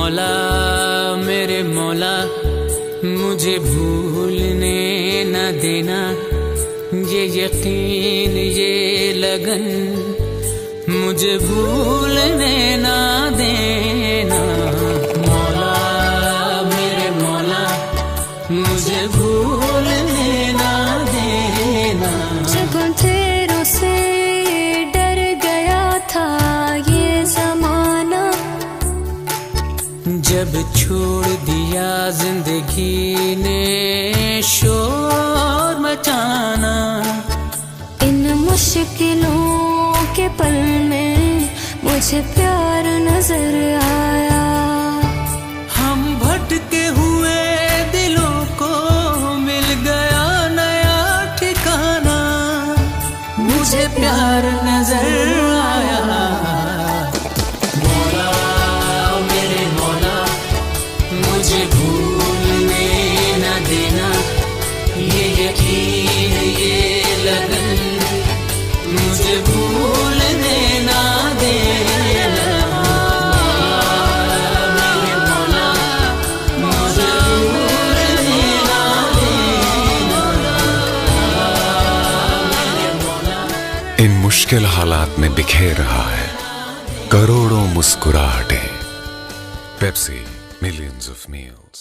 मौला मेरे मौला मुझे भूलने न देना, ये यकीन ये लगन मुझे भूलने न देना। मौला मेरे मौला मुझे भूलने न देना। जब तेरों से डर गया था ये ज़माना, जब छोड़ दिया जिंदगी ने शोर मचाना, इन मुश्किलों के पल में मुझे प्यार नजर आया। हम भटके हुए दिलों को मिल गया नया ठिकाना, मुझे प्यार नजर आया। मौला मेरे मौला मुझे भूलने न देना, ये यकीन ये लगन मुझे भूलने न देना। मेरे मौला मुझे भूलने न देना। मेरे मौला। इन मुश्किल हालात में बिखेर रहा है करोड़ों मुस्कुराहटें। Pepsi, millions of meals.